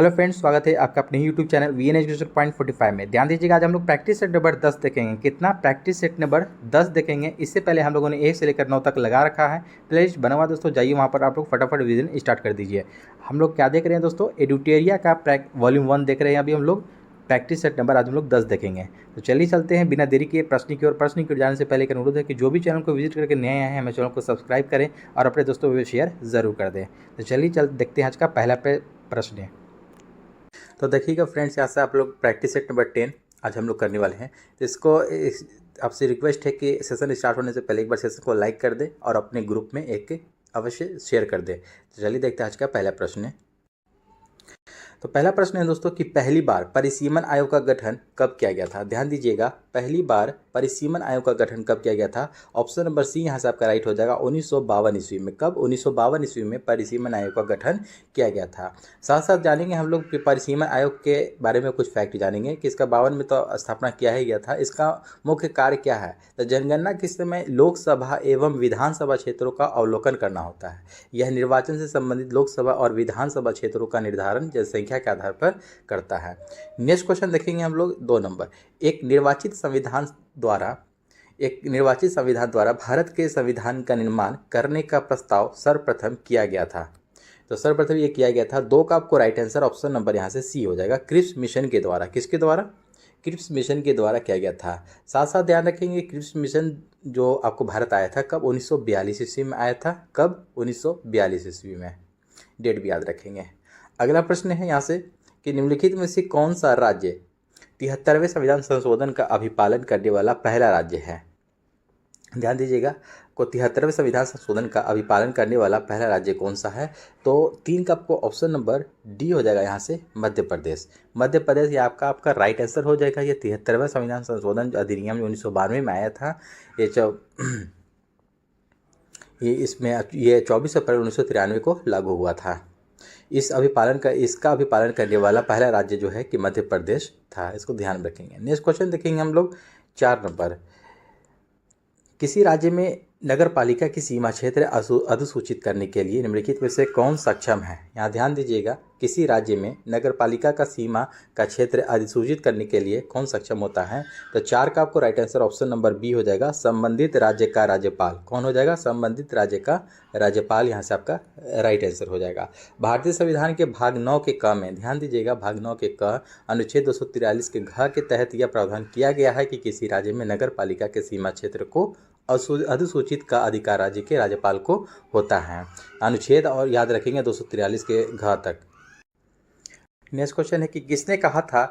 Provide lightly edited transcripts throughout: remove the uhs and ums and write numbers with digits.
Hello friends, स्वागत है आपका अपने YouTube channel VN education point 45 में। ध्यान दीजिएगा, आज हम लोग प्रैक्टिस सेट नंबर 10 देखेंगे। कितना? प्रैक्टिस सेट नंबर 10 देखेंगे। इससे पहले हम लोगों ने 1 से लेकर 9 तक लगा रखा है। प्लेलिस्ट बना हुआ दोस्तों, जाइए वहाँ पर आप लोग फटाफट रिवीजन स्टार्ट कर दीजिए। हम लोग क्या देख रहे हैं दोस्तों? एडुटेरिया का वॉल्यूम 1 देख रहे हैं अभी हम लोग। प्रैक्टिस सेट नंबर आज हम लोग 10 देखेंगे। तो चलिए चलते हैं बिना देरी किए प्रश्न की ओर। प्रश्न की ओर जाने से पहले एक अनुरोध है कि जो भी चैनल को विजिट करके नए आए हैं, हमें चैनल को सब्सक्राइब करें और अपने दोस्तों को शेयर ज़रूर कर दें। तो चलिए देखते हैं आज का पहला प्रश्न है। तो देखिएगा फ्रेंड्स, यहाँ से आप लोग प्रैक्टिस सेट नंबर 10 आज हम लोग करने वाले हैं। तो इसको आपसे रिक्वेस्ट है कि सेशन स्टार्ट होने से पहले एक बार सेशन को लाइक कर दें और अपने ग्रुप में एक अवश्य शेयर कर दें। तो चलिए देखते हैं आज का पहला प्रश्न है। तो पहला प्रश्न है दोस्तों कि पहली बार परिसीमन आयोग का गठन कब किया गया था? ध्यान दीजिएगा, पहली बार परिसीमन आयोग का गठन कब किया गया था? ऑप्शन नंबर सी यहाँ से आपका राइट हो जाएगा 1952 ईस्वी में। कब? 1952 ईस्वी में परिसीमन आयोग का गठन किया गया था। साथ साथ जानेंगे हम लोग परिसीमन आयोग के बारे में कुछ फैक्ट जानेंगे कि इसका 52 में तो स्थापना किया ही गया था। इसका मुख्य कार्य क्या है? तो जनगणना के समय लोकसभा एवं विधानसभा क्षेत्रों का अवलोकन करना होता है। यह निर्वाचन से संबंधित लोकसभा और विधानसभा क्षेत्रों का निर्धारण जनसंख्या के आधार पर करता है। नेक्स्ट क्वेश्चन देखेंगे हम लोग 2 नंबर। एक निर्वाचित संविधान द्वारा भारत के संविधान का निर्माण करने का प्रस्ताव सर्वप्रथम किया गया था। तो सर्वप्रथम ये किया गया था। 2 का आपको राइट आंसर ऑप्शन नंबर यहाँ से सी हो जाएगा, क्रिप्स मिशन के द्वारा। किसके द्वारा? क्रिप्स मिशन के द्वारा किया गया था। साथ साथ ध्यान रखेंगे क्रिप्स मिशन जो आपको भारत आया था कब? 1942 ईस्वी में आया था। कब? 1942 ईस्वी में। डेट भी याद रखेंगे। अगला प्रश्न है यहाँ से कि निम्नलिखित में से कौन सा राज्य 73वें संविधान संशोधन का अभिपालन करने वाला पहला राज्य है? ध्यान दीजिएगा, को 73वें संविधान संशोधन का अभिपालन करने वाला पहला राज्य कौन सा है? तो 3 का आपको ऑप्शन नंबर डी हो जाएगा यहाँ से, मध्य प्रदेश। मध्य प्रदेश ये आपका राइट आंसर हो जाएगा। ये 73वें संविधान संशोधन अधिनियम जो 1992 में आया था, ये 24 अप्रैल 1993 को लागू हुआ था। इसका अभिपालन करने वाला पहला राज्य जो है कि मध्य प्रदेश था। इसको ध्यान रखेंगे। नेक्स्ट क्वेश्चन देखेंगे हम लोग 4 नंबर। किसी राज्य में नगर पालिका की सीमा क्षेत्र अधिसूचित करने के लिए निम्नलिखित में से कौन सक्षम है? यहाँ ध्यान दीजिएगा, किसी राज्य में नगर पालिका का सीमा का क्षेत्र अधिसूचित करने के लिए कौन सक्षम होता है? तो 4 का आपको right answer option number B हो जाएगा, संबंधित राज्य का राज्यपाल। कौन हो जाएगा? संबंधित राज्य का राज्यपाल यहाँ से आपका राइट आंसर हो जाएगा। भारतीय संविधान के भाग 9 के क में, ध्यान दीजिएगा, भाग 9 के क अनुच्छेद 243 के घ के तहत यह प्रावधान किया गया है कि किसी राज्य में नगर पालिका के सीमा क्षेत्र को अधिसूचित का अधिकार राज्य के राज्यपाल को होता है। अनुच्छेद और याद रखेंगे 243 के घ तक। नेक्स्ट क्वेश्चन है कि किसने कहा था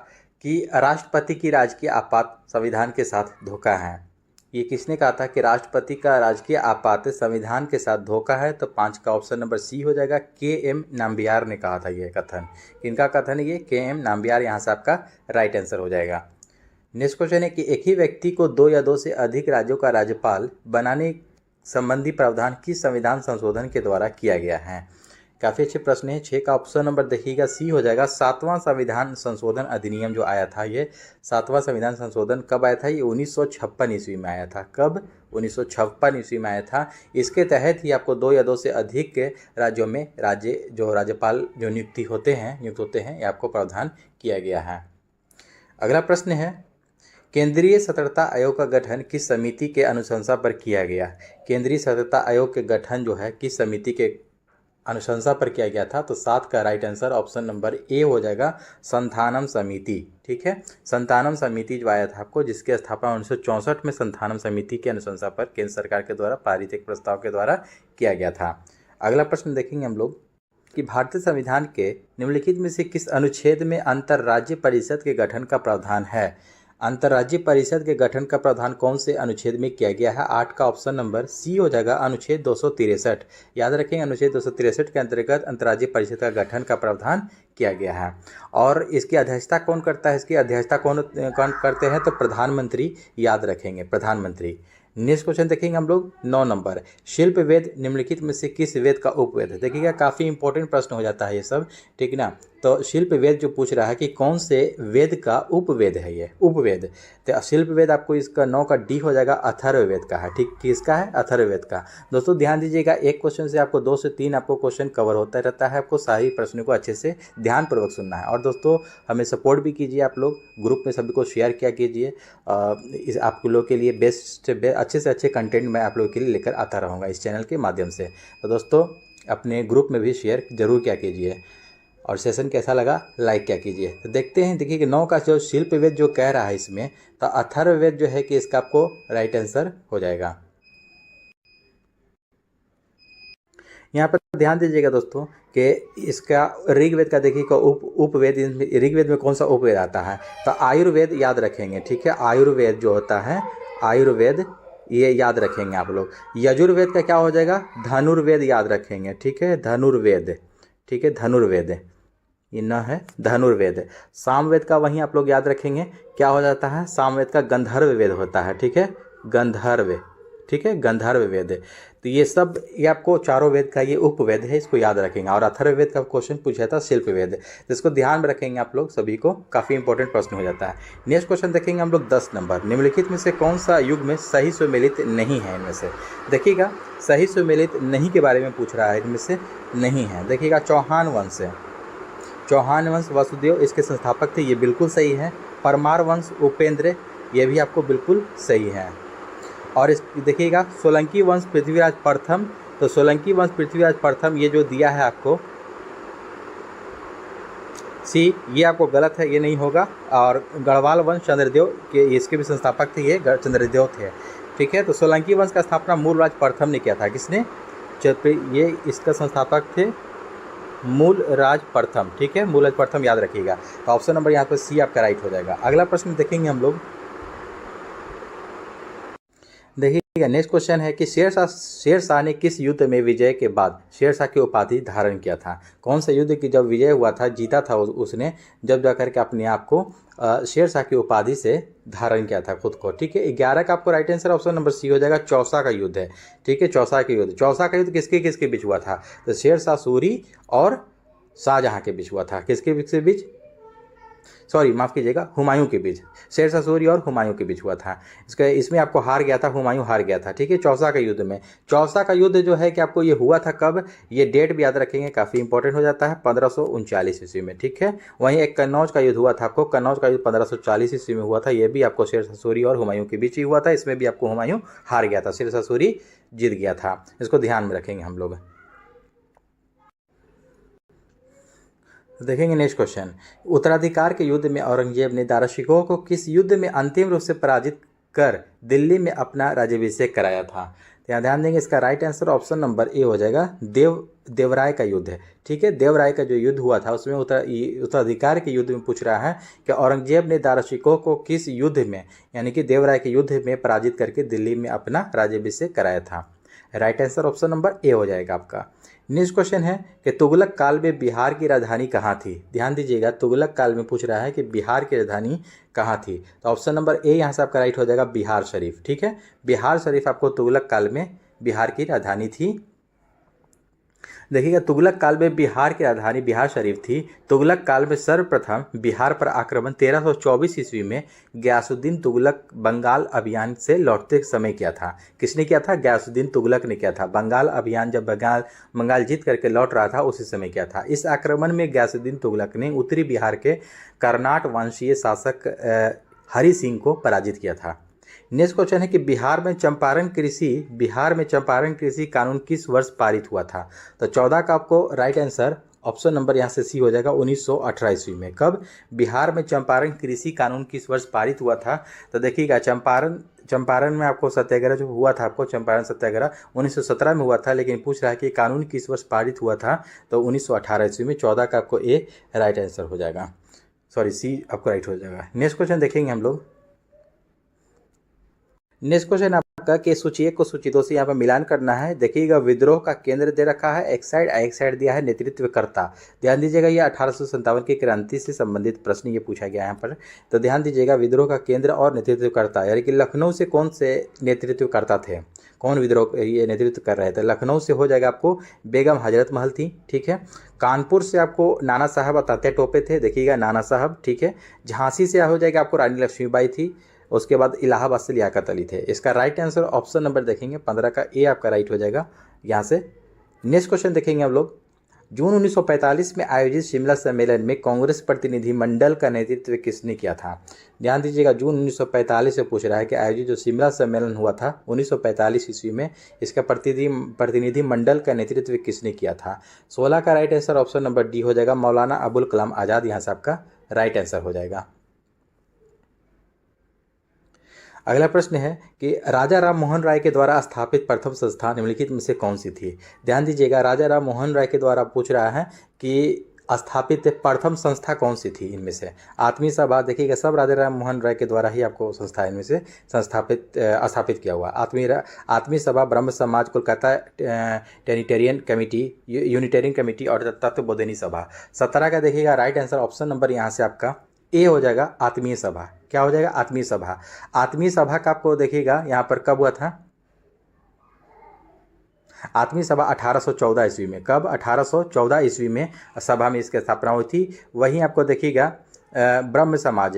कि राष्ट्रपति की राजकीय आपात संविधान के साथ धोखा है? ये किसने कहा था कि राष्ट्रपति का राजकीय आपात संविधान के साथ धोखा है? तो 5 का ऑप्शन नंबर सी हो जाएगा, के.एम. नाम्बियार ने कहा था ये कथन। किनका कथन है ये? के.एम. नाम्बियार यहाँ से आपका राइट आंसर हो जाएगा। नेक्स्ट क्वेश्चन है कि एक ही व्यक्ति को 2 या 2 से अधिक राज्यों का राज्यपाल बनाने संबंधी प्रावधान किस संविधान संशोधन के द्वारा किया गया है? काफ़ी अच्छे प्रश्न है। 6 का ऑप्शन नंबर देखिएगा, सी हो जाएगा, 7वां संविधान संशोधन अधिनियम जो आया था, ये 7वां संविधान संशोधन कब आया था? ये 1956 ईस्वी में आया था। कब? 1956 ईस्वी में आया था। इसके तहत ही आपको 2 या 2 से अधिक के राज्यों में राज्यपाल जो नियुक्त होते हैं ये आपको प्रावधान किया गया है। अगला प्रश्न है, केंद्रीय सतर्कता आयोग का गठन किस समिति के अनुशंसा पर किया गया? केंद्रीय सतर्कता आयोग के गठन जो है किस समिति के अनुशंसा पर किया गया था? तो 7 का right answer option number A हो जाएगा, संथानम समिति। ठीक है, संथानम समिति जो आया था आपको, जिसकी स्थापना 1964 में संथानम समिति के अनुशंसा पर केंद्र सरकार के द्वारा पारित एक प्रस्ताव के द्वारा किया गया था। अगला प्रश्न देखेंगे हम लोग कि भारतीय संविधान के निम्नलिखित में से किस अनुच्छेद में अंतर्राज्य परिषद के गठन का प्रावधान है? अंतर्राज्यीय परिषद के गठन का प्रावधान कौन से अनुच्छेद में किया गया है? 8 का ऑप्शन नंबर सी हो जाएगा, अनुच्छेद 263। याद रखेंगे, अनुच्छेद 263 के अंतर्गत अंतर्राज्यीय परिषद का गठन का प्रावधान किया गया है। और इसकी अध्यक्षता कौन करता है? इसकी अध्यक्षता कौन करते हैं? तो प्रधानमंत्री, याद रखेंगे, प्रधानमंत्री। नेक्स्ट क्वेश्चन देखेंगे हम लोग 9 नंबर। शिल्प वेद निम्नलिखित में से किस वेद का उपवेद है? देखिएगा, काफ़ी इंपॉर्टेंट प्रश्न हो जाता है ये सब, ठीक ना। तो शिल्प वेद जो पूछ रहा है कि कौन से वेद का उपवेद है, ये उपवेद। तो शिल्प वेद आपको इसका 9 का डी हो जाएगा, अथर्ववेद का है। ठीक, किसका है? अथर्ववेद का। दोस्तों ध्यान दीजिएगा, एक क्वेश्चन से आपको 2 से 3 आपको क्वेश्चन कवर होता रहता है। आपको सारी प्रश्नों को अच्छे से ध्यानपूर्वक सुनना है। और दोस्तों हमें सपोर्ट भी कीजिए, आप लोग ग्रुप में सभी को शेयर किया कीजिए। इस आप लोग के लिए बेस्ट अच्छे से अच्छे कंटेंट मैं आप लोगों के लिए लेकर आता रहूँगा इस चैनल के माध्यम से। तो दोस्तों अपने ग्रुप में भी शेयर जरूर किया कीजिए, और सेशन कैसा लगा लाइक क्या कीजिए। तो देखते हैं, देखिए कि 9 का जो शिल्प वेद जो कह रहा है इसमें, तो अथर्ववेद जो है कि इसका आपको राइट आंसर हो जाएगा। यहाँ पर ध्यान दीजिएगा दोस्तों कि इसका ऋग्वेद का देखिए उपवेद, ऋग्वेद में कौन सा उपवेद आता है? तो आयुर्वेद याद रखेंगे। ठीक है, आयुर्वेद जो होता है, आयुर्वेद ये याद रखेंगे आप लोग। यजुर्वेद का क्या हो जाएगा? धनुर्वेद याद रखेंगे। ठीक है, धनुर्वेद। ठीक है, धनुर्वेद ये न है, धनुर्वेद। सामवेद का वहीं आप लोग याद रखेंगे, क्या हो जाता है? सामवेद का गंधर्व वेद होता है। ठीक है, गंधर्व। ठीक है, गंधर्व वेद। तो ये सब ये आपको चारों वेद का ये उपवेद है, इसको याद रखेंगे। और अथर्ववेद का क्वेश्चन पूछा था शिल्प वेद, तो इसको ध्यान में रखेंगे आप लोग सभी को, काफ़ी इंपॉर्टेंट प्रश्न हो जाता है। नेक्स्ट क्वेश्चन देखेंगे हम लोग 10 नंबर। निम्नलिखित में से कौन सा युग में सही सुमेलित नहीं है? इनमें से देखिएगा, सही सुमेलित नहीं के बारे में पूछ रहा है, इनमें से नहीं है। देखिएगा, चौहान वंश है, चौहान वंश वसुदेव इसके संस्थापक थे, ये बिल्कुल सही है। परमार वंश उपेंद्र, ये भी आपको बिल्कुल सही है। और इस देखिएगा, सोलंकी वंश पृथ्वीराज प्रथम, तो सोलंकी वंश पृथ्वीराज प्रथम ये जो दिया है आपको सी, ये आपको गलत है, ये नहीं होगा। और गढ़वाल वंश चंद्रदेव के इसके भी संस्थापक थे, ये चंद्रदेव थे। ठीक है, तो सोलंकी वंश का स्थापना मूलराज प्रथम ने किया था। किसने? ये इसका संस्थापक थे मूलराज प्रथम। ठीक है, मूलराज प्रथम याद रखिएगा। तो ऑप्शन नंबर यहाँ पर सी आपका राइट हो जाएगा। अगला प्रश्न देखेंगे हम लोग, देखिएगा नेक्स्ट क्वेश्चन है कि शेरशाह ने किस युद्ध में विजय के बाद शेरशाह की उपाधि धारण किया था? कौन सा युद्ध की जब विजय हुआ था, जीता था उसने, जब जाकर के अपने आप को शेरशाह की उपाधि से धारण किया था खुद को? ठीक है, 11 का आपको right answer option number C हो जाएगा, चौसा का युद्ध है। ठीक है, चौसा का युद्ध। चौसा का युद्ध किसके किसके बीच हुआ था? तो शेरशाह सूरी और शाहजहाँ के बीच हुआ था। किसके बीच? सॉरी माफ़ कीजिएगा, हुमायूं के बीच। शेरशाह सूरी और हुमायूं के बीच हुआ था। इसमें आपको हार गया था, हुमायूं हार गया था। ठीक है, चौसा का युद्ध में। चौसा का युद्ध जो है कि आपको ये हुआ था कब, ये डेट भी याद रखेंगे, काफ़ी इंपॉर्टेंट हो जाता है, 1539 ईस्वी में। ठीक है, वहीं एक कन्नौज का युद्ध हुआ था आपको, कन्नौज का युद्ध 1540 ईस्वी में हुआ था। ये भी आपको शेरशाह सूरी और हुमायूं के बीच ही हुआ था। इसमें भी आपको हुमायूं हार गया था, शेरशाह सूरी जीत गया था। इसको ध्यान में रखेंगे हम लोग। देखेंगे नेक्स्ट क्वेश्चन, उत्तराधिकार के युद्ध में औरंगजेब ने दारा शिकोह को किस युद्ध में अंतिम रूप से पराजित कर दिल्ली में अपना राज्याभिषेक कराया था? तो यहाँ ध्यान देंगे, इसका right answer option number A हो जाएगा, देवराय का युद्ध है। ठीक है, देवराय का जो युद्ध हुआ था उसमें उत्तराधिकार के युद्ध में पूछ रहा है कि औरंगजेब ने दारा शिकोह को किस युद्ध में, यानी कि देवराय के युद्ध में पराजित करके दिल्ली में अपना राज्याभिषेक कराया था। Right answer option number A हो जाएगा आपका। नेक्स्ट क्वेश्चन है कि तुगलक काल में बिहार की राजधानी कहाँ थी? ध्यान दीजिएगा, तुगलक काल में पूछ रहा है कि बिहार की राजधानी कहाँ थी? तो ऑप्शन नंबर ए यहाँ से आपका राइट हो जाएगा, बिहार शरीफ। ठीक है, बिहार शरीफ आपको तुगलक काल में बिहार की राजधानी थी। देखिएगा, तुगलक काल में बिहार की राजधानी बिहार शरीफ थी। तुगलक काल में सर्वप्रथम बिहार पर आक्रमण 1324 ईस्वी में गयासुद्दीन तुगलक बंगाल अभियान से लौटते समय किया था। किसने किया था? गयासुद्दीन तुगलक ने किया था। बंगाल अभियान जब बंगाल जीत करके लौट रहा था उसी समय किया था। इस आक्रमण में गयासुद्दीन तुगलक ने उत्तरी बिहार के कर्नाट वंशीय शासक हरि सिंह को पराजित किया था। नेक्स्ट क्वेश्चन है कि बिहार में चंपारण कृषि कानून किस वर्ष पारित हुआ था? तो 14 का आपको राइट आंसर ऑप्शन नंबर यहाँ से सी हो जाएगा, 1918 ईस्वी में। कब बिहार में चंपारण कृषि कानून किस वर्ष पारित हुआ था? तो देखिएगा, चंपारण में आपको सत्याग्रह जो हुआ था, आपको चंपारण सत्याग्रह 1917 में हुआ था, लेकिन पूछ रहा है कि कानून किस वर्ष पारित हुआ था? तो 1918 ईस्वी में। 14 का आपको ए राइट आंसर हो जाएगा, सॉरी सी आपको राइट हो जाएगा। नेक्स्ट क्वेश्चन देखेंगे हम लोग। नेक्स्ट क्वेश्चन आपका कि सूची 1 को सूची 2 से यहाँ पर मिलान करना है। देखिएगा विद्रोह का केंद्र दे रखा है एक साइड दिया है नेतृत्वकर्ता। ध्यान दीजिएगा ये 1857 की क्रांति से संबंधित प्रश्न ये पूछा गया यहाँ पर। तो ध्यान दीजिएगा विद्रोह का केंद्र और नेतृत्वकर्ता, यानी कि लखनऊ से कौन से नेतृत्वकर्ता थे, कौन विद्रोह ये नेतृत्व कर रहे थे। लखनऊ से हो जाएगा आपको बेगम हजरत महल थी, ठीक है। कानपुर से आपको नाना साहब और तात्या टोपे थे, देखिएगा नाना साहब, ठीक है। झांसी से हो जाएगा आपको रानी लक्ष्मीबाई थी। उसके बाद इलाहाबाद से लियाकत अली थे। इसका राइट आंसर ऑप्शन नंबर देखेंगे 15 का ए आपका राइट हो जाएगा यहाँ से। नेक्स्ट क्वेश्चन देखेंगे हम लोग। जून 1945 में आयोजित शिमला सम्मेलन में कांग्रेस प्रतिनिधि मंडल का नेतृत्व किसने किया था। ध्यान दीजिएगा जून 1945 से पूछ रहा है कि आयोजित जो शिमला सम्मेलन हुआ था 1945 ईस्वी में, इसका प्रतिनिधि मंडल का नेतृत्व किसने किया था। 16 का right answer option number D हो जाएगा, मौलाना अबुल कलाम आज़ाद यहाँ से आपका राइट आंसर हो जाएगा। अगला प्रश्न है कि राजा राम मोहन राय के द्वारा स्थापित प्रथम संस्था निम्नलिखित में से कौन सी थी। ध्यान दीजिएगा राजा राम मोहन राय के द्वारा पूछ रहा है कि स्थापित प्रथम संस्था कौन सी थी इनमें से। आत्मीय सभा, देखिएगा सब राजा राम मोहन राय के द्वारा ही आपको संस्था इनमें से स्थापित किया हुआ। आत्मीय सभा, ब्रह्म समाज, कोलकाता यूनिटेरियन कमेटी और तत्वबोधिनी सभा। 17 का देखिएगा राइट आंसर ऑप्शन नंबर यहाँ से आपका ए हो जाएगा, आत्मीय सभा। क्या हो जाएगा, आत्मीय सभा। आत्मीय सभा का आपको देखिएगा यहाँ पर कब हुआ था, आत्मीय सभा 1814 ईस्वी में। कब, 1814 ईस्वी में सभा में इसकी स्थापना हुई थी। वहीं आपको देखिएगा ब्रह्म समाज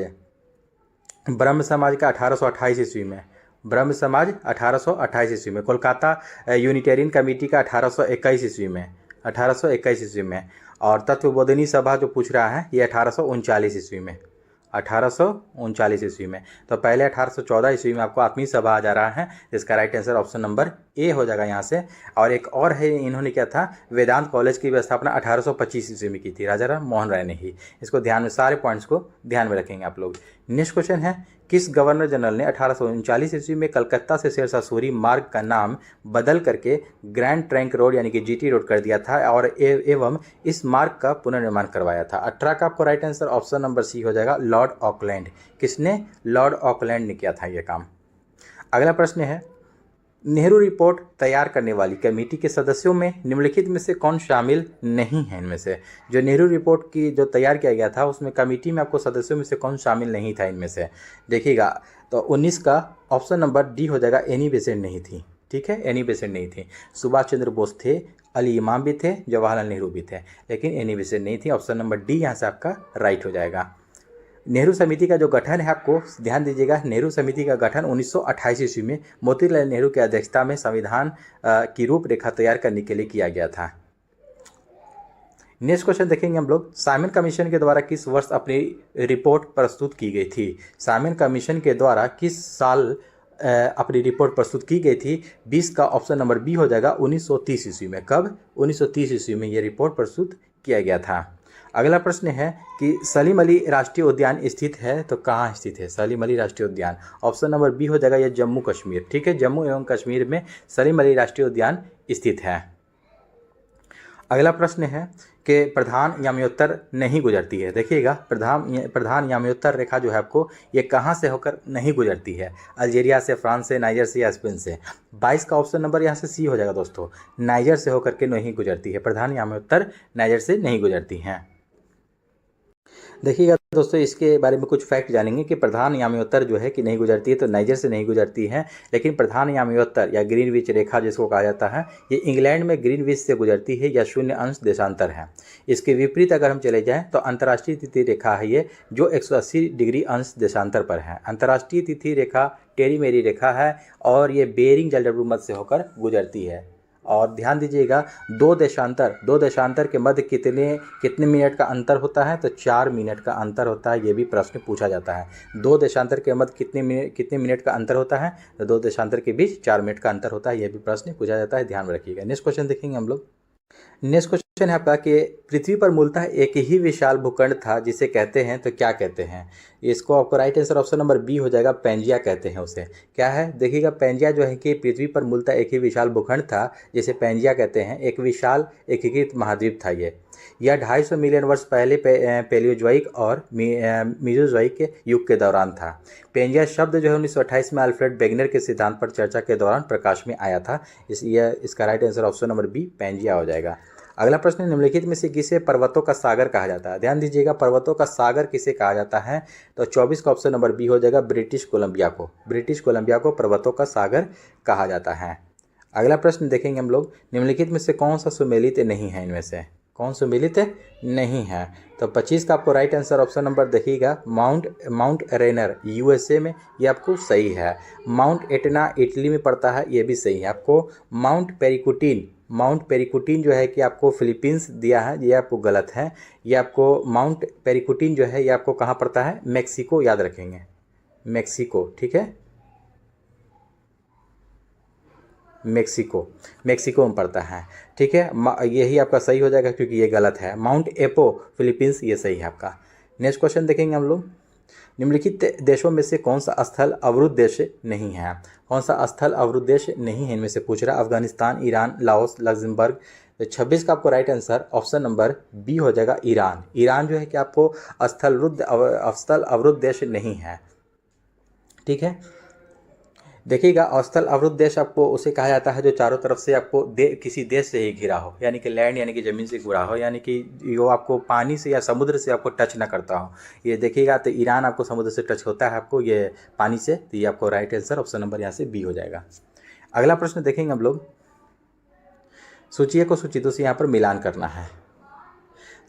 का 1828 ईस्वी में, ब्रह्म समाज 1828 ईस्वी में। कोलकाता यूनिटेरियन कमेटी का 1821 ईस्वी में, 1821 ईस्वी में। और तत्वबोधिनी सभा जो पूछ रहा है ये 1839 ईस्वी में, 1839 ईस्वी में। तो पहले 1814 ईस्वी में आपको आत्मीय सभा आ जा रहा है, इसका right answer option number A हो जाएगा यहाँ से। और एक और है, इन्होंने क्या था, वेदांत कॉलेज की स्थापना 1825 ईस्वी में की थी, राजा राम मोहन राय ने ही। इसको ध्यान में, सारे पॉइंट्स को ध्यान में रखेंगे आप लोग। नेक्स्ट क्वेश्चन है, किस गवर्नर जनरल ने 1839 ईस्वी में कलकत्ता से शेरशाह सूरी मार्ग का नाम बदल करके ग्रैंड ट्रंक रोड यानी कि जीटी रोड कर दिया था और एवं इस मार्ग का पुनर्निर्माण करवाया था। 18 का आपको right answer option number C हो जाएगा, लॉर्ड ऑकलैंड। किसने, लॉर्ड ऑकलैंड ने किया था यह काम। अगला प्रश्न है, नेहरू रिपोर्ट तैयार करने वाली कमेटी के सदस्यों में निम्नलिखित में से कौन शामिल नहीं है। इनमें से जो नेहरू रिपोर्ट की जो तैयार किया गया था उसमें कमेटी में आपको सदस्यों में से कौन शामिल नहीं था इनमें से। देखिएगा तो 19 का ऑप्शन नंबर डी हो जाएगा, एनी बेसेंट नहीं थी, ठीक है, एनी बेसेंट नहीं थी। सुभाष चंद्र बोस थे, अली इमाम भी थे, जवाहरलाल नेहरू भी थे, लेकिन एनी बेसेंट नहीं थी। ऑप्शन नंबर डी यहाँ से आपका राइट हो जाएगा। नेहरू समिति का जो गठन है, आपको ध्यान दीजिएगा, नेहरू समिति का गठन 1928 ईस्वी में मोतीलाल नेहरू की अध्यक्षता में संविधान की रूपरेखा तैयार करने के लिए किया गया था। नेक्स्ट क्वेश्चन देखेंगे हम लोग, साइमन कमीशन के द्वारा किस वर्ष अपनी रिपोर्ट प्रस्तुत की गई थी। साइमन कमीशन के द्वारा किस साल अपनी रिपोर्ट प्रस्तुत की गई थी। 20 का ऑप्शन नंबर बी हो जाएगा, 1930 ईस्वी में। कब, 1930 ईस्वी में ये रिपोर्ट प्रस्तुत किया गया था। अगला प्रश्न है कि सलीम अली राष्ट्रीय उद्यान स्थित है, तो कहाँ स्थित है सलीम अली राष्ट्रीय उद्यान। ऑप्शन नंबर बी हो जाएगा, ये जम्मू कश्मीर, ठीक है, जम्मू एवं कश्मीर में सलीम अली राष्ट्रीय उद्यान स्थित है। अगला प्रश्न है कि प्रधान याम्योत्तर नहीं गुजरती है। देखिएगा प्रधान याम्योत्तर रेखा जो है आपको ये कहाँ से होकर नहीं गुजरती है। अल्जीरिया से, फ्रांस से, नाइजर से या स्पेन से। 22 का ऑप्शन नंबर यहाँ से सी हो जाएगा दोस्तों, नाइजर से होकर के नहीं गुजरती है। प्रधान याम्योत्तर नाइजर से नहीं गुजरती हैं। देखिएगा दोस्तों इसके बारे में कुछ फैक्ट जानेंगे कि प्रधान याम्योत्तर जो है कि नहीं गुजरती है, तो नाइजर से नहीं गुजरती है। लेकिन प्रधान याम्योत्तर या ग्रीनविच रेखा जिसको कहा जाता है, ये इंग्लैंड में ग्रीनविच से गुजरती है या 0 अंश देशांतर है। इसके विपरीत अगर हम चले जाएं तो अंतर्राष्ट्रीय तिथि रेखा है ये, जो 180 डिग्री अंश देशांतर पर है। अंतर्राष्ट्रीय तिथि रेखा टेरी मेरी रेखा है और ये बेरिंग जलप्रपात मध्य से होकर गुजरती है। और ध्यान दीजिएगा दो देशांतर के मध्य कितने मिनट का अंतर होता है, तो 4 मिनट का अंतर होता है। ये भी प्रश्न पूछा जाता है, 2 देशांतर के मध्य कितने मिनट का अंतर होता है, तो 2 देशांतर के बीच 4 मिनट का अंतर होता है। ये भी प्रश्न पूछा जाता है, ध्यान में रखिएगा। नेक्स्ट क्वेश्चन देखेंगे हम लोग। नेक्स्ट क्वेश्चन है आपका कि पृथ्वी पर मूलतः एक ही विशाल भूखंड था जिसे कहते हैं, तो क्या कहते हैं। इसको आपको right answer option number B हो जाएगा, पैंजिया कहते हैं उसे। क्या है, देखिएगा पैंजिया जो है कि पृथ्वी पर मूलतः एक ही विशाल भूखंड था जिसे पैंजिया कहते हैं। एक विशाल एकीकृत महाद्वीप था ये। यह 250 मिलियन वर्ष पहले पैलियोजोइक और मीजोजोइक के युग के दौरान था। पेंजिया शब्द जो है 1928 में अल्फ्रेड वेगनर के सिद्धांत पर चर्चा के दौरान प्रकाश में आया था। इसका right answer option number B Pangaea हो जाएगा। अगला प्रश्न, निम्नलिखित में से किसे पर्वतों का सागर कहा जाता है? ध्यान दीजिएगा, पर्वतों का सागर किसे कहा जाता है? तो 24 का ऑप्शन नंबर बी हो जाएगा, ब्रिटिश कोलंबिया को। ब्रिटिश कोलंबिया को पर्वतों का सागर कहा जाता है। अगला प्रश्न देखेंगे हम लोग, निम्नलिखित में से कौन सा सुमेलित नहीं है? इनमें से कौन सुमेलित नहीं है? तो 25 का आपको राइट आंसर ऑप्शन नंबर देखिएगा, माउंट रेनर यूएसए में, ये आपको सही है। माउंट एटना इटली में पड़ता है, ये भी सही है आपको। माउंट पेरिकुटिन जो है कि आपको फिलीपींस दिया है, ये आपको गलत है। ये आपको माउंट पेरिकुटिन जो है ये आपको कहाँ पड़ता है? मेक्सिको, याद रखेंगे, मेक्सिको, ठीक है, मेक्सिको में पड़ता है, ठीक है। यही आपका सही हो जाएगा क्योंकि ये गलत है। माउंट एपो फिलीपींस, ये सही है आपका। नेक्स्ट क्वेश्चन देखेंगे हम लोग, निम्नलिखित देशों में से कौन सा स्थल अवरुद्ध देश नहीं है? कौन सा स्थल अवरुद्ध देश नहीं है इनमें से पूछ रहा है? Afghanistan, Iran, Laos, Luxembourg. तो 26 का आपको right answer option number B हो जाएगा, ईरान। ईरान जो है कि आपको स्थल अवरुद्ध देश नहीं है, ठीक है। देखिएगा, स्थल अवरुद्ध देश आपको उसे कहा जाता है जो चारों तरफ से आपको किसी देश से ही घिरा हो, यानी कि लैंड यानी कि ज़मीन से घिरा हो, यानी कि वो आपको पानी से या समुद्र से आपको टच ना करता हो। ये देखिएगा तो ईरान आपको समुद्र से टच होता है, आपको ये पानी से, तो ये आपको राइट आंसर ऑप्शन नंबर यहाँ से बी हो जाएगा। अगला प्रश्न देखेंगे हम लोग, सूची को सूची 2 से यहाँ पर मिलान करना है।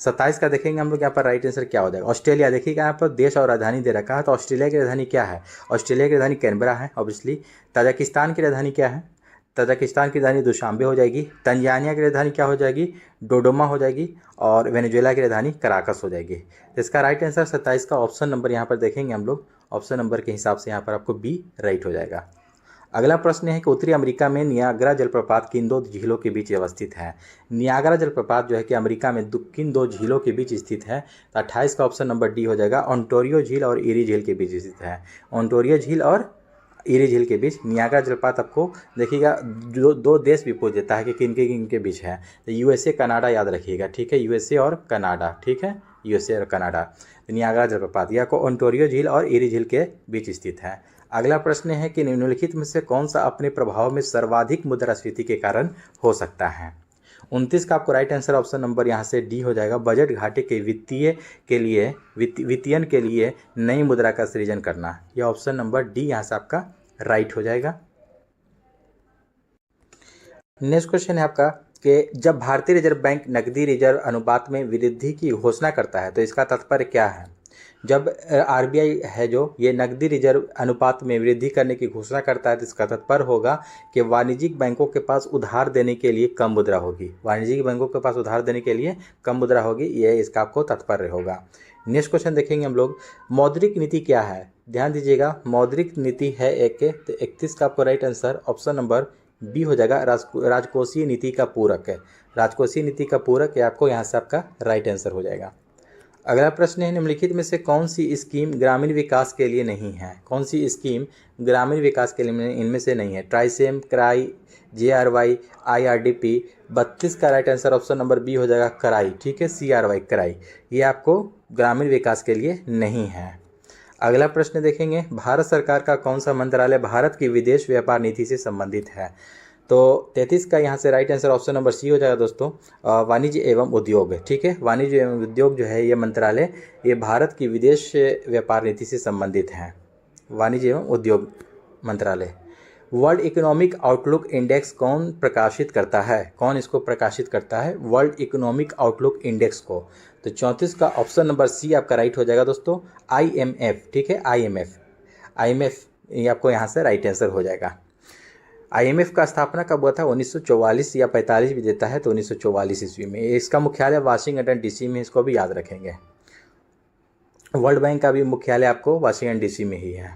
27 का देखेंगे हम लोग, यहाँ पर राइट आंसर क्या हो जाएगा? ऑस्ट्रेलिया। देखिएगा यहाँ पर देश और राजधानी दे रखा है, तो ऑस्ट्रेलिया की राजधानी क्या है? ऑस्ट्रेलिया की राजधानी कैनबरा है ऑब्वियसली। ताजिकिस्तान की राजधानी क्या है? ताजिकिस्तान की राजधानी दुशांबे हो जाएगी। तंजानिया की राजधानी क्या हो जाएगी? डोडोमा हो जाएगी। और वेनेजुएला की राजधानी कराकस हो जाएगी। तो इसका राइट आंसर 27 का ऑप्शन नंबर यहाँ पर देखेंगे हम लोग, ऑप्शन नंबर के हिसाब से यहाँ पर आपको बी राइट हो जाएगा। अगला प्रश्न है कि उत्तरी अमेरिका में नियाग्रा जलप्रपात किन 2 झीलों के बीच अवस्थित है? नियाग्रा जलप्रपात जो है कि अमेरिका में किन 2 झीलों के बीच स्थित है? तो 28 का ऑप्शन नंबर डी हो जाएगा, ओंटारियो झील और ईरी झील के बीच स्थित है। ओंटारियो झील और ईरी झील के बीच नियाग्रा जलप्रपात आपको देखिएगा, दो देश भी पूछ देता है कि किन के बीच है, तो यूएसए कनाडा याद रखिएगा, ठीक है, यूएसए और कनाडा, ठीक है, यूएसए और कनाडा। नियाग्रा जलप्रपात यह को ओंटारियो झील और ईरी झील के बीच स्थित है। अगला प्रश्न है कि निम्नलिखित में से कौन सा अपने प्रभाव में सर्वाधिक मुद्रास्फीति के कारण हो सकता है? 29 का आपको राइट आंसर ऑप्शन नंबर यहाँ से डी हो जाएगा, बजट घाटे के वित्तीयन के लिए नई मुद्रा का सृजन करना। यह ऑप्शन नंबर डी यहाँ से आपका राइट हो जाएगा। नेक्स्ट क्वेश्चन है आपका कि जब भारतीय रिजर्व बैंक नकदी रिजर्व अनुपात में वृद्धि की घोषणा करता है तो इसका तात्पर्य क्या है? जब आरबीआई है जो ये नकदी रिजर्व अनुपात में वृद्धि करने की घोषणा करता है तो इसका तात्पर्य होगा कि वाणिज्यिक बैंकों के पास उधार देने के लिए कम मुद्रा होगी। वाणिज्यिक बैंकों के पास उधार देने के लिए कम मुद्रा होगी, ये इसका आपको तात्पर्य होगा। नेक्स्ट क्वेश्चन देखेंगे हम लोग, मौद्रिक नीति क्या है? ध्यान दीजिएगा, मौद्रिक नीति है एक, तो 31 का आपको right answer option number B हो जाएगा, राजकोषीय नीति का पूरक है। राजकोषीय नीति का पूरक है आपको यहाँ से आपका राइट आंसर हो जाएगा। अगला प्रश्न है, निम्नलिखित में से कौन सी स्कीम ग्रामीण विकास के लिए नहीं है? कौन सी स्कीम ग्रामीण विकास के लिए इनमें से नहीं है? ट्राइसेम, क्राई, JRY, IRDP। 32 का right answer option number B हो जाएगा, कराई, ठीक है, CRY, कराई, ये आपको ग्रामीण विकास के लिए नहीं है। अगला प्रश्न देखेंगे, भारत सरकार का कौन सा मंत्रालय भारत की विदेश व्यापार नीति से संबंधित है? तो 33 का यहाँ से right answer option number C हो जाएगा दोस्तों, वाणिज्य एवं उद्योग, ठीक है, वाणिज्य एवं उद्योग जो है ये मंत्रालय ये भारत की विदेश व्यापार नीति से संबंधित है, वाणिज्य एवं उद्योग मंत्रालय। वर्ल्ड इकोनॉमिक आउटलुक इंडेक्स कौन प्रकाशित करता है? कौन इसको प्रकाशित करता है, वर्ल्ड इकोनॉमिक आउटलुक इंडेक्स को? तो 34 का ऑप्शन नंबर सी आपका राइट हो जाएगा दोस्तों, IMF, ठीक है, IMF ये आपको यहाँ से राइट आंसर हो जाएगा। IMF का स्थापना कब हुआ था? 1944 या 45 भी देता है, तो 1944 ईस्वी में। इसका मुख्यालय वाशिंगटन DC में, इसको भी याद रखेंगे। वर्ल्ड बैंक का भी मुख्यालय आपको वाशिंगटन DC में ही है।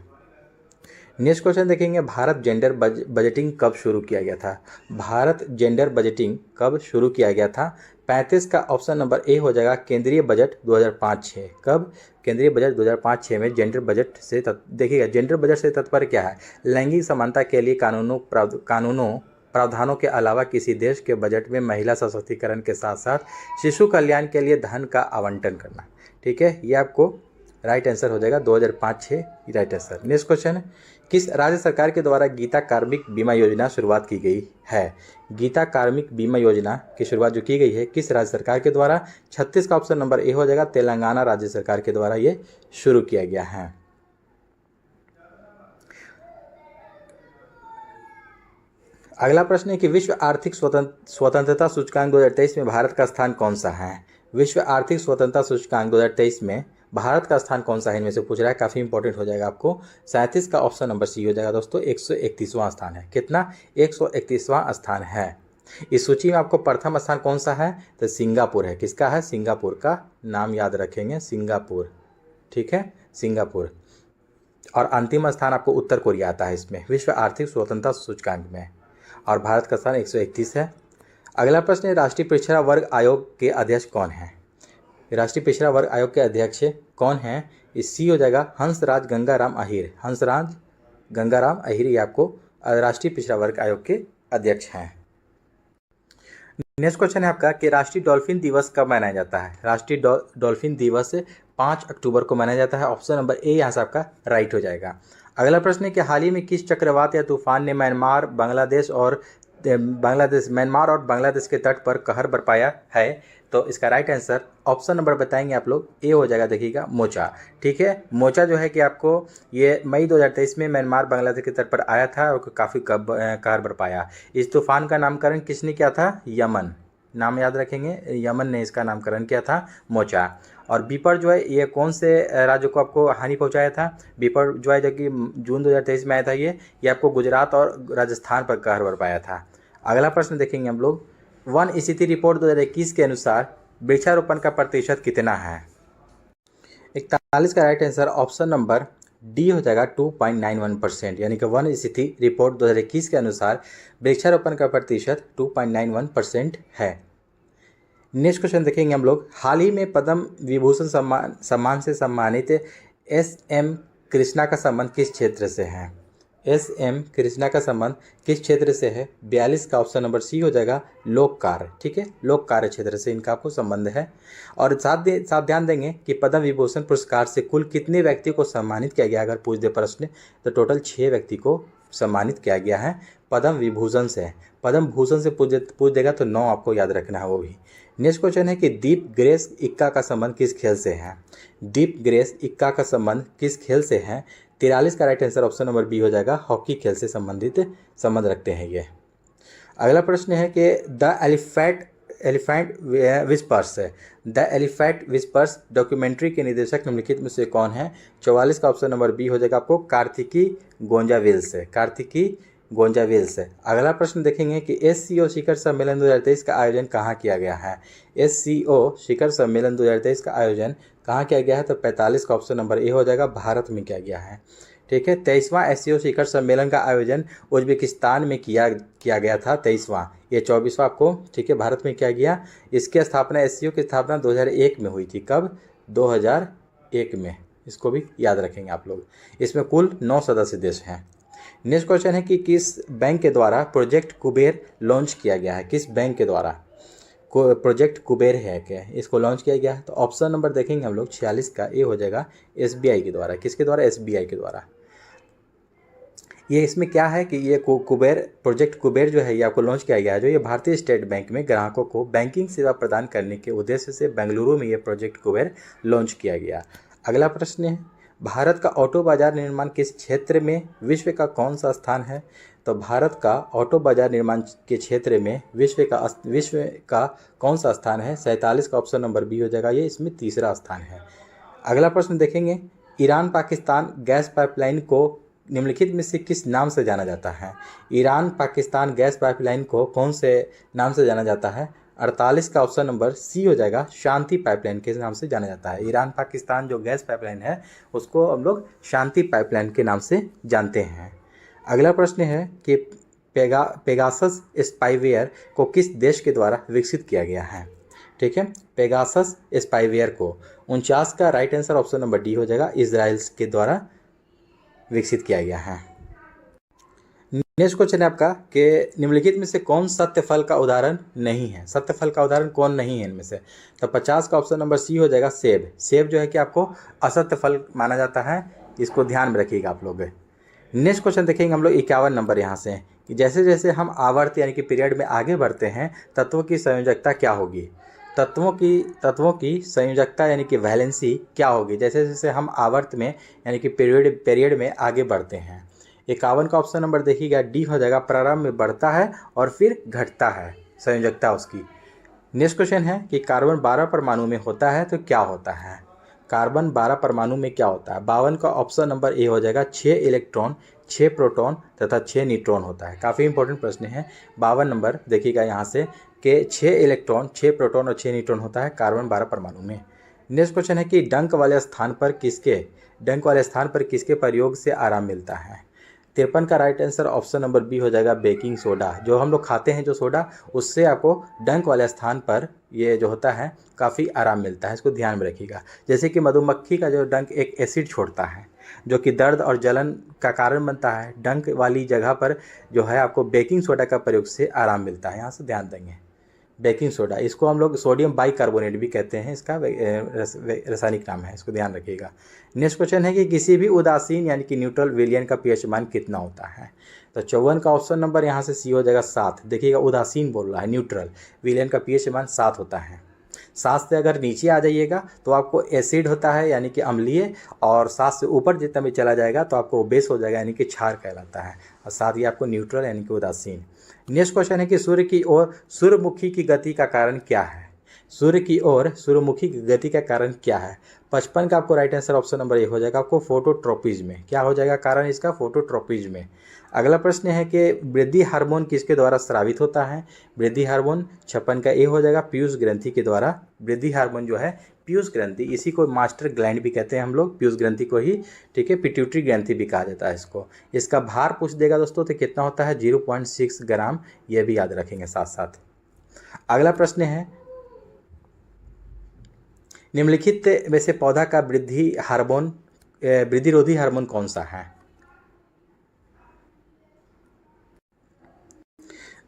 नेक्स्ट क्वेश्चन देखेंगे, भारत जेंडर बजटिंग कब शुरू किया गया था? भारत जेंडर बजटिंग कब शुरू किया गया था? 35 का ऑप्शन नंबर ए हो जाएगा, केंद्रीय बजट 2005-06। कब? केंद्रीय बजट 2005-06 में जेंडर बजट से देखिएगा, जेंडर बजट से तात्पर्य क्या है? लैंगिक समानता के लिए कानूनों प्रावधानों के अलावा किसी देश के बजट में महिला सशक्तिकरण के साथ साथ शिशु कल्याण के लिए धन का आवंटन करना। ठीक है, ये आपको राइट आंसर हो जाएगा 2005-6 राइट आंसर। नेक्स्ट क्वेश्चन है, किस राज्य सरकार के द्वारा गीता कार्मिक बीमा योजना शुरुआत की गई है? गीता कार्मिक बीमा योजना की शुरुआत जो की गई है किस राज्य सरकार के द्वारा? 36 का ऑप्शन नंबर ए हो जाएगा, तेलंगाना राज्य सरकार के द्वारा ये शुरू किया गया है। अगला प्रश्न है कि विश्व आर्थिक स्वतंत्रता सूचकांक 2023 में भारत का स्थान कौन सा है? विश्व आर्थिक स्वतंत्रता सूचकांक 2023 में भारत का स्थान कौन सा है, इनमें से पूछ रहा है, काफ़ी इंपॉर्टेंट हो जाएगा आपको। 37 का ऑप्शन नंबर सी हो जाएगा दोस्तों, 131वां स्थान है। कितना? 131वां स्थान है। इस सूची में आपको प्रथम स्थान कौन सा है? तो सिंगापुर है। किसका है? सिंगापुर का नाम याद रखेंगे, सिंगापुर। ठीक है, सिंगापुर। और अंतिम स्थान आपको उत्तर कोरिया आता है इसमें विश्व आर्थिक स्वतंत्रता सूचकांक में, और भारत का स्थान 131 है। अगला प्रश्न है, राष्ट्रीय पिछड़ा वर्ग आयोग के अध्यक्ष कौन है? राष्ट्रीय पिछड़ा वर्ग आयोग के अध्यक्ष कौन है? इस सी हो जाएगा हंसराज गंगाराम अहीर। हंसराज गंगाराम अहीर ये आपको राष्ट्रीय पिछड़ा वर्ग आयोग के अध्यक्ष हैं। नेक्स्ट क्वेश्चन है आपका कि राष्ट्रीय डॉल्फिन दिवस कब मनाया जाता है? राष्ट्रीय डॉल्फिन दिवस 5 अक्टूबर को मनाया जाता है। ऑप्शन नंबर ए यहाँ से आपका राइट हो जाएगा। अगला प्रश्न है कि हाल ही में किस चक्रवात या तूफान ने म्यांमार और बांग्लादेश के तट पर कहर बरपाया है? तो इसका राइट आंसर ऑप्शन नंबर बताएंगे आप लोग, ए हो जाएगा, देखिएगा, मोचा। ठीक है, मोचा जो है कि आपको ये मई 2023 में म्यांमार बांग्लादेश के तट पर आया था और काफ़ी कहर बरपाया। इस तूफान का नामकरण किसने किया था? यमन। नाम याद रखेंगे, यमन ने इसका नामकरण किया था, मोचा। और बीपर जो है ये कौन से राज्य को आपको हानि पहुंचाया था? बीपर जो है जो कि जून 2023 में आया था, ये आपको गुजरात और राजस्थान पर कहर बरपाया था। अगला प्रश्न देखेंगे हम लोग, वन स्थिति रिपोर्ट 2021 के अनुसार वृक्षारोपण का प्रतिशत कितना है? 41 का right answer option number D हो जाएगा, 2.91%। यानी कि वन स्थिति रिपोर्ट 2021 के अनुसार वृक्षारोपण का प्रतिशत 2.91% है। नेक्स्ट क्वेश्चन देखेंगे हम लोग, हाल ही में पद्म विभूषण सम्मान से सम्मानित एस.एम. कृष्णा का संबंध किस क्षेत्र से है? एस.एम. कृष्णा का संबंध किस क्षेत्र से है? 42 का ऑप्शन नंबर सी हो जाएगा, लोक कार्य। ठीक है, लोक कार्य क्षेत्र से इनका आपको संबंध है। और साथ ध्यान देंगे कि पद्म विभूषण पुरस्कार से कुल कितने व्यक्ति को सम्मानित किया गया? अगर पूछ दे प्रश्न तो टोटल 6 व्यक्ति को सम्मानित किया गया है पद्म विभूषण से। पद्म भूषण से पूछ देगा तो 9 आपको याद रखना है वो भी। नेक्स्ट क्वेश्चन है कि दीप ग्रेस इक्का का संबंध किस खेल से है? दीप ग्रेस इक्का का संबंध किस खेल से है? 43 का right answer option number B हो जाएगा, हॉकी खेल से संबंध रखते हैं ये। अगला प्रश्न है कि द एलिफेंट विस्पर्स डॉक्यूमेंट्री के निर्देशक निम्नलिखित में से कौन है? 44 का ऑप्शन नंबर बी हो जाएगा आपको, कार्तिकी गोंजाविल्स से। अगला प्रश्न देखेंगे कि SCO शिखर सम्मेलन 2023 का आयोजन कहाँ किया गया है? SCO शिखर सम्मेलन 2023 का आयोजन कहाँ किया गया है? तो 45 का ऑप्शन नंबर ए हो जाएगा, भारत में किया गया है। ठीक है, 23वां SCO शिखर सम्मेलन का आयोजन उज्बेकिस्तान में किया गया था, 23वां। ये 24वां आपको, ठीक है, भारत में किया गया। इसकी स्थापना SCO की स्थापना 2001 में हुई थी। कब? 2001 में। इसको भी याद रखेंगे आप लोग। इसमें कुल 9 सदस्य देश हैं। नेक्स्ट क्वेश्चन है कि किस बैंक के द्वारा प्रोजेक्ट कुबेर लॉन्च किया गया है? किस बैंक के द्वारा प्रोजेक्ट कुबेर है क्या इसको लॉन्च किया गया है? तो ऑप्शन नंबर देखेंगे हम लोग, 46 का ए हो जाएगा, SBI के द्वारा। किसके द्वारा? SBI के द्वारा। ये इसमें क्या है कि ये प्रोजेक्ट कुबेर जो है ये आपको लॉन्च किया गया है, जो ये भारतीय स्टेट बैंक में ग्राहकों को बैंकिंग सेवा प्रदान करने के उद्देश्य से बेंगलुरु में ये प्रोजेक्ट कुबेर लॉन्च किया गया। अगला प्रश्न है, भारत का ऑटो बाजार निर्माण किस क्षेत्र में विश्व का कौन सा स्थान है? तो भारत का ऑटो बाजार निर्माण के क्षेत्र में विश्व का कौन सा स्थान है? 47 का ऑप्शन नंबर बी हो जाएगा, ये इसमें तीसरा स्थान है। अगला प्रश्न देखेंगे, ईरान पाकिस्तान गैस पाइपलाइन को निम्नलिखित में से किस नाम से जाना जाता है? ईरान पाकिस्तान गैस पाइपलाइन को कौन से नाम से जाना जाता है? 48 का ऑप्शन नंबर सी हो जाएगा, शांति पाइपलाइन के नाम से जाना जाता है। ईरान पाकिस्तान जो गैस पाइपलाइन है उसको हम लोग शांति पाइपलाइन के नाम से जानते हैं। अगला प्रश्न है कि पेगासस स्पाईवेयर को किस देश के द्वारा विकसित किया गया है? ठीक है, पेगासस स्पाईवेयर को 49 का right answer option number D हो जाएगा, इजराइल के द्वारा विकसित किया गया है। नेक्स्ट क्वेश्चन है आपका कि निम्नलिखित में से कौन सत्य फल का उदाहरण नहीं है। सत्य फल का उदाहरण कौन नहीं है इनमें से? तो 50 का ऑप्शन नंबर सी हो जाएगा सेब। सेब जो है कि आपको असत्य फल माना जाता है, इसको ध्यान में रखिएगा आप लोग। नेक्स्ट क्वेश्चन देखेंगे हम लोग 51 नंबर यहाँ से कि जैसे जैसे हम आवर्त यानी कि पीरियड में आगे बढ़ते हैं तत्वों की संयोजकता क्या होगी। तत्वों की संयोजकता यानी कि वैलेंसी क्या होगी जैसे जैसे हम आवर्त में यानी कि पीरियड में आगे बढ़ते हैं। 51 का ऑप्शन नंबर देखिएगा डी हो जाएगा, प्रारंभ में बढ़ता है और फिर घटता है संयोजकता उसकी। नेक्स्ट क्वेश्चन है कि कार्बन 12 परमाणु में होता है तो क्या होता है। कार्बन 12 परमाणु में क्या होता है। 52 का ऑप्शन नंबर ए हो जाएगा, 6 इलेक्ट्रॉन 6 प्रोटॉन तथा 6 न्यूट्रॉन होता है। काफ़ी इंपॉर्टेंट प्रश्न है। 52 नंबर देखिएगा यहाँ से कि 6 इलेक्ट्रॉन 6 प्रोटॉन और 6 न्यूट्रॉन होता है कार्बन 12 परमाणु में। नेक्स्ट क्वेश्चन है कि डंक वाले स्थान पर किसके प्रयोग से आराम मिलता है। 53 का right answer option number B हो जाएगा, बेकिंग सोडा। जो हम लोग खाते हैं जो सोडा, उससे आपको डंक वाले स्थान पर ये जो होता है काफ़ी आराम मिलता है, इसको ध्यान में रखिएगा। जैसे कि मधुमक्खी का जो डंक एक एसिड छोड़ता है जो कि दर्द और जलन का कारण बनता है, डंक वाली जगह पर जो है आपको बेकिंग सोडा का प्रयोग से आराम मिलता है। यहाँ से ध्यान देंगे बेकिंग सोडा, इसको हम लोग सोडियम बाइकार्बोनेट भी कहते हैं, इसका रासायनिक नाम है, इसको ध्यान रखिएगा। नेक्स्ट क्वेश्चन है कि किसी भी उदासीन यानी कि न्यूट्रल विलयन का पीएच मान कितना होता है। तो 54 का ऑप्शन नंबर यहाँ से सी हो जाएगा 7। देखिएगा उदासीन बोल रहा है, न्यूट्रल विलयन का पीएच मान 7 होता है। 7 से अगर नीचे आ जाइएगा तो आपको एसिड होता है यानी कि अम्लीय, और 7 से ऊपर जितना भी चला जाएगा तो आपको बेस हो जाएगा यानी कि क्षार कहलाता है, और साथ ही आपको न्यूट्रल यानी कि उदासीन। नेक्स्ट क्वेश्चन है कि सूर्य की ओर सूर्यमुखी की गति का कारण क्या है। सूर्य की ओर सूर्यमुखी की गति का कारण क्या है। 55 का आपको right answer option number A हो जाएगा, आपको फोटोट्रोपिज्म में। क्या हो जाएगा कारण इसका, फोटोट्रोपिज्म में। अगला प्रश्न है कि वृद्धि हार्मोन किसके द्वारा स्रावित होता है। वृद्धि हार्मोन 56 का ए हो जाएगा, पीयूष ग्रंथि के द्वारा। वृद्धि हार्मोन जो है पीयूष ग्रंथि, इसी को मास्टर ग्लैंड भी कहते हैं हम लोग, पीयूष ग्रंथि को ही, ठीक है, पिट्यूटरी ग्रंथि भी कहा जाता है इसको। इसका भार पूछ देगा दोस्तों तो कितना होता है, 0.6 ग्राम, ये भी याद रखेंगे साथ साथ। अगला प्रश्न है निम्नलिखित में से पौधा का वृद्धिरोधी हार्मोन कौन सा है।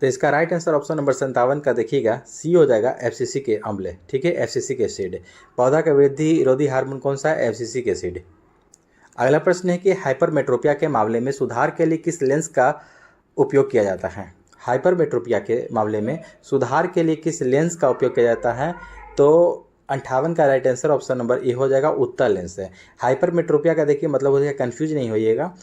तो इसका राइट आंसर ऑप्शन नंबर 57 का देखिएगा सी हो जाएगा, एफसीसी के अम्ल, ठीक है, एफसीसी एसिड। पौधा का वृद्धिरोधी हार्मोन कौन सा है, एफसीसी एसिड। अगला प्रश्न है कि हाइपरमेट्रोपिया के मामले में सुधार के लिए किस लेंस का उपयोग किया जाता है। हाइपरमेट्रोपिया के मामले में सुधार के लिए किस लेंस का उपयोग किया जाता है। तो 58 का right answer option number A हो जाएगा, उत्तल लेंस है। हाइपरमेट्रोपिया का देखिए मतलब हो जाएगा, कंफ्यूज नहीं होइएगा,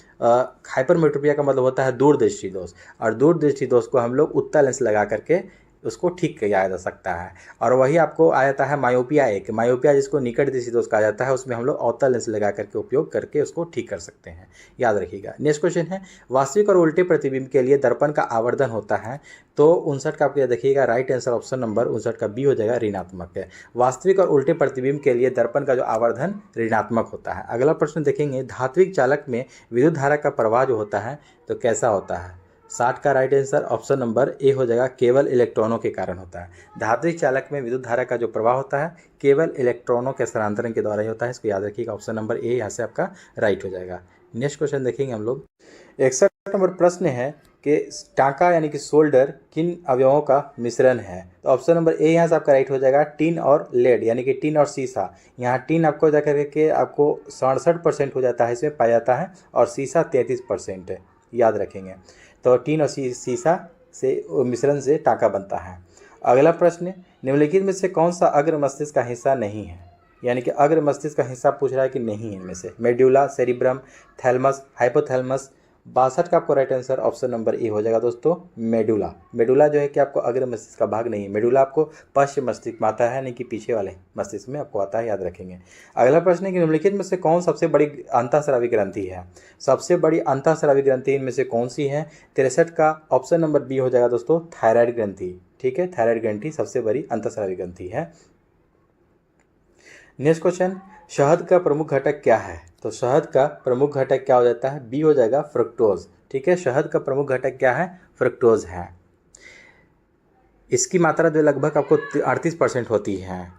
हाइपरमेट्रोपिया का मतलब होता है दूरदृष्टि दोष, और दूरदृष्टि दोष को हम लोग उत्तल लेंस लगा करके उसको ठीक किया जा सकता है। और वही आपको आ जाता है मायोपिया, एक मायोपिया जिसको निकट दृष्टि दोष कहा जाता है, उसमें हम लोग अवतल लेंस लगा करके उपयोग करके उसको ठीक कर सकते हैं, याद रखिएगा। नेक्स्ट क्वेश्चन है वास्तविक और उल्टे प्रतिबिंब के लिए दर्पण का आवर्धन होता है। तो 59 का आपको देखिएगा राइट आंसर ऑप्शन नंबर 59 का बी हो जाएगा, ऋणात्मक है। वास्तविक और उल्टे प्रतिबिंब के लिए दर्पण का जो आवर्धन ऋणात्मक होता है। अगला प्रश्न देखेंगे धात्विक चालक में विद्युत धारा का प्रवाह जो होता है तो कैसा होता है। 60 का right answer option number A हो जाएगा, केवल इलेक्ट्रॉनों के कारण होता है। धात्विक चालक में विद्युत धारा का जो प्रवाह होता है केवल इलेक्ट्रॉनों के स्थानांतरण के द्वारा ही होता है, इसको याद रखिएगा, ऑप्शन नंबर ए यहाँ से आपका राइट हो जाएगा। नेक्स्ट क्वेश्चन देखेंगे हम लोग। 61 नंबर प्रश्न है कि टांका यानी कि सोल्डर किन अवयवों का मिश्रण है। तो ऑप्शन नंबर ए यहाँ से आपका राइट हो जाएगा, टिन और लेड यानी कि टिन और सीसा। यहाँ टिन आपको जाकर के आपको 67% हो जाता है, इसमें पाया जाता है, और सीसा 33% है, याद रखेंगे। तो टिन और सीसा से मिश्रण से टांका बनता है। अगला प्रश्न निम्नलिखित में से कौन सा अग्र मस्तिष्क का हिस्सा नहीं है, यानी कि अग्र मस्तिष्क का हिस्सा पूछ रहा है कि नहीं है इनमें से। Medulla, cerebrum, thalamus, hypothalamus. 62 का आपको right answer option number A हो जाएगा दोस्तों, मेडुला। मेडुला जो है कि आपको अग्र मस्तिष्क का भाग नहीं है, मेडुला आपको पश्चिम मस्तिष्क में आता है, यानी कि पीछे वाले मस्तिष्क में आपको आता है, याद रखेंगे। अगला प्रश्न है कि निम्नलिखित में से कौन सबसे बड़ी अंतःस्रावी ग्रंथि है। सबसे बड़ी अंतःस्रावी ग्रंथि इनमें से कौन सी है। 63 का ऑप्शन नंबर बी हो जाएगा दोस्तों, थायराइड ग्रंथि, ठीक है, थायराइड ग्रंथि सबसे बड़ी अंतःस्रावी ग्रंथि है। नेक्स्ट क्वेश्चन, शहद का प्रमुख घटक क्या है। तो शहद का प्रमुख घटक क्या हो जाता है, बी हो जाएगा, फ्रुक्टोज, ठीक है। शहद का प्रमुख घटक क्या है, फ्रुक्टोज है। इसकी मात्रा जो लगभग आपको 38% होती है।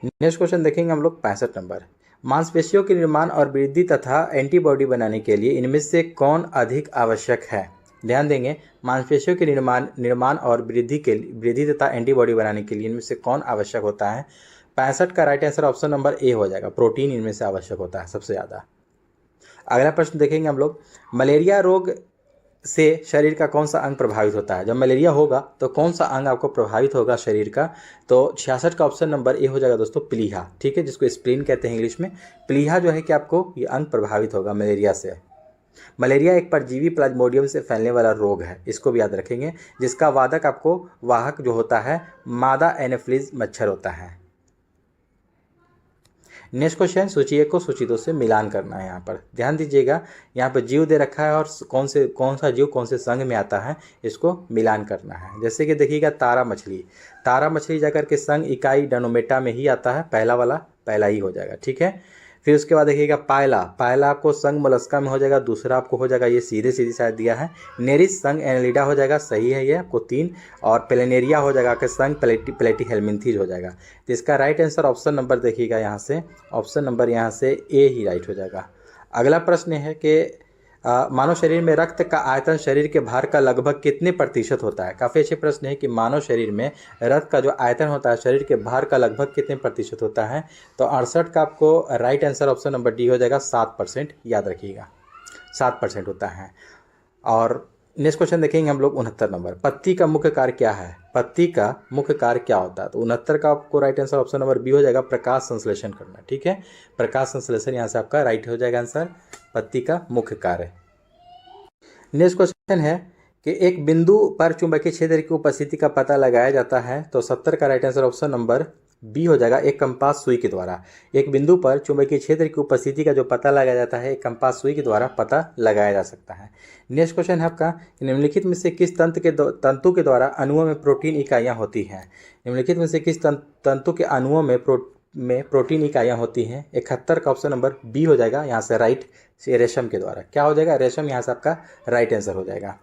नेक्स्ट क्वेश्चन देखेंगे हम लोग 65 नंबर। मांसपेशियों के निर्माण और वृद्धि तथा एंटीबॉडी बनाने के लिए इनमें से कौन अधिक आवश्यक है। ध्यान देंगे, मांसपेशियों के निर्माण और वृद्धि तथा एंटीबॉडी बनाने के लिए इनमें से कौन आवश्यक होता है? 65 का right answer option number A हो जाएगा। प्रोटीन इनमें से आवश्यक होता है सबसे ज़्यादा। अगला प्रश्न देखेंगे हम लोग, मलेरिया रोग से शरीर का कौन सा अंग प्रभावित होता है? जब मलेरिया होगा तो कौन सा अंग आपको प्रभावित होगा शरीर का? तो 66 का ऑप्शन नंबर ए हो जाएगा दोस्तों, प्लीहा। ठीक है, जिसको स्प्लीन कहते हैं इंग्लिश में। प्लीहा जो है कि आपको ये अंग प्रभावित होगा मलेरिया से। मलेरिया एक परजीवी प्लाज्मोडियम से फैलने वाला रोग है, इसको भी याद रखेंगे, जिसका वाहक जो होता है मादा एनोफिलीज मच्छर होता है। नेक्स्ट क्वेश्चन, सूची 1 को सूची 2 से मिलान करना है। यहाँ पर ध्यान दीजिएगा, यहाँ पर जीव दे रखा है और कौन सा जीव कौन से संघ में आता है, इसको मिलान करना है। जैसे कि देखिएगा, तारा मछली जाकर के संघ इकाई डेनोमेटा में ही आता है, पहला वाला पहला ही हो जाएगा। ठीक है, फिर उसके बाद देखिएगा पायला आपको संघ मोलस्का में हो जाएगा, दूसरा आपको हो जाएगा, ये सीधे शायद दिया है, नेरिस संघ एनेलिडा हो जाएगा, सही है ये आपको 3, और प्लेनेरिया हो जाएगा कि संघ प्लेटीहेल्मिन्थीज हो जाएगा। तो इसका राइट आंसर ऑप्शन नंबर देखिएगा यहाँ से, ऑप्शन नंबर यहाँ से ए ही राइट हो जाएगा। अगला प्रश्न है कि मानव शरीर में रक्त का आयतन शरीर के भार का लगभग कितने प्रतिशत होता है? काफ़ी अच्छे प्रश्न है कि मानव शरीर में रक्त का जो आयतन होता है शरीर के भार का लगभग कितने प्रतिशत होता है? तो 68 का आपको right answer option number D हो जाएगा, 7%, याद रखिएगा 7% होता है। और नेक्स्ट क्वेश्चन देखेंगे हम लोग 69 नंबर, पत्ती का मुख्य कार्य क्या है? पत्ती का मुख्य कार्य क्या होता है? तो 69 का आपको right answer option number B हो जाएगा, प्रकाश संश्लेषण करना। ठीक है, प्रकाश संश्लेषण यहाँ से आपका राइट हो जाएगा आंसर, पत्ती का मुख्य कार्य। नेक्स्ट क्वेश्चन है कि एक बिंदु पर चुंबकीय क्षेत्र की उपस्थिति का पता लगाया जाता है। तो 70 का right answer option number B हो जाएगा, एक कंपास सुई के द्वारा। एक बिंदु पर चुंबकीय क्षेत्र की उपस्थिति का जो पता लगाया जाता है, एक कंपास सुई के द्वारा पता लगाया जा सकता है। नेक्स्ट क्वेश्चन है आपका, निम्नलिखित में से किस तंतु के द्वारा अणुओं में प्रोटीन इकाइयाँ होती हैं? निम्नलिखित में से किस तंतु के अणुओं में प्रोटीन इकाइयाँ होती हैं? 71 का ऑप्शन नंबर बी हो जाएगा यहाँ से राइट, रेशम के द्वारा। क्या हो जाएगा? रेशम यहाँ से आपका राइट आंसर हो जाएगा।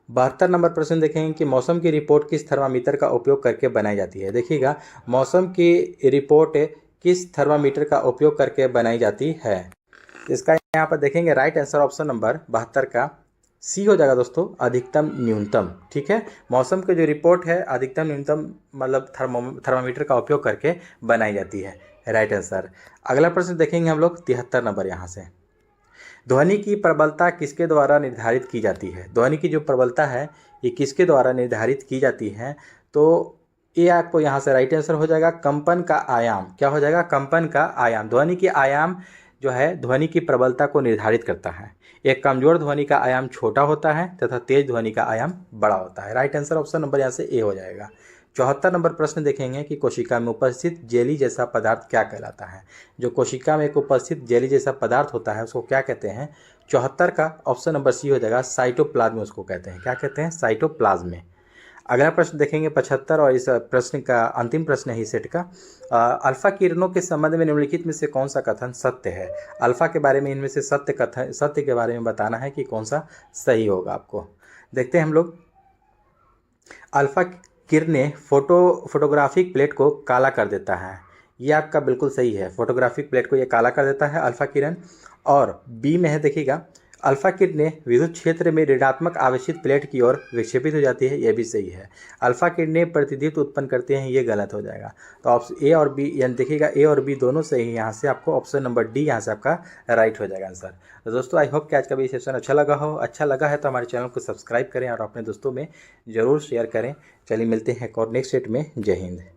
72 नंबर प्रश्न देखेंगे कि मौसम की रिपोर्ट किस थर्मामीटर का उपयोग करके बनाई जाती है? देखिएगा, मौसम की रिपोर्ट किस थर्मामीटर का उपयोग करके बनाई जाती है? इसका यहाँ पर देखेंगे राइट आंसर ऑप्शन नंबर 72 का सी हो जाएगा दोस्तों, अधिकतम न्यूनतम। ठीक है, मौसम की जो रिपोर्ट है अधिकतम न्यूनतम मतलब थर्मामीटर का उपयोग करके बनाई जाती है, राइट आंसर। अगला प्रश्न देखेंगे हम लोग 73 नंबर यहाँ से, ध्वनि की प्रबलता किसके द्वारा निर्धारित की जाती है? ध्वनि की जो प्रबलता है ये किसके द्वारा निर्धारित की जाती है? तो ये आपको यहाँ से राइट आंसर हो जाएगा, कंपन का आयाम। क्या हो जाएगा? कंपन का आयाम। ध्वनि की आयाम जो है ध्वनि की प्रबलता को निर्धारित करता है। एक कमजोर ध्वनि का आयाम छोटा होता है तथा तेज ध्वनि का आयाम बड़ा होता है। राइट आंसर ऑप्शन नंबर यहाँ से ए हो जाएगा। 74 नंबर प्रश्न देखेंगे कि कोशिका में उपस्थित जेली जैसा पदार्थ क्या कहलाता है? जो कोशिका में एक उपस्थित जेली जैसा पदार्थ होता है उसको क्या कहते हैं? 74 का ऑप्शन नंबर सी हो जाएगा, साइटोप्लाज्म उसको कहते हैं। क्या कहते हैं? साइटोप्लाज्म। अगला प्रश्न देखेंगे 75 और इस प्रश्न का अंतिम प्रश्न है इस सेट का, अल्फा किरणों के संबंध में निम्नलिखित में से कौन सा कथन सत्य है? अल्फा के बारे में इनमें से सत्य के बारे में बताना है कि कौन सा सही होगा। आपको देखते हैं हम लोग, अल्फा किरणें फोटोग्राफिक प्लेट को काला कर देता है, ये आपका बिल्कुल सही है। फोटोग्राफिक प्लेट को ये काला कर देता है अल्फा किरण। और बी में है देखिएगा, अल्फा किरणें विद्युत क्षेत्र में ऋणात्मक आवेशित प्लेट की ओर विक्षेपित हो जाती है, ये भी सही है। अल्फा किरणें प्रतिदीप्त उत्पन्न करते हैं, ये गलत हो जाएगा। तो ऑप्शन ए और बी यानी देखिएगा ए और बी दोनों सही है। यहाँ से आपको ऑप्शन नंबर डी यहाँ से आपका राइट हो जाएगा आंसर। तो दोस्तों आई होप कि आज का भी सेशन अच्छा लगा हो। अच्छा लगा है तो हमारे चैनल को सब्सक्राइब करें और अपने दोस्तों में ज़रूर शेयर करें। चलिए मिलते हैं एक और नेक्स्ट सेट में। जय हिंद।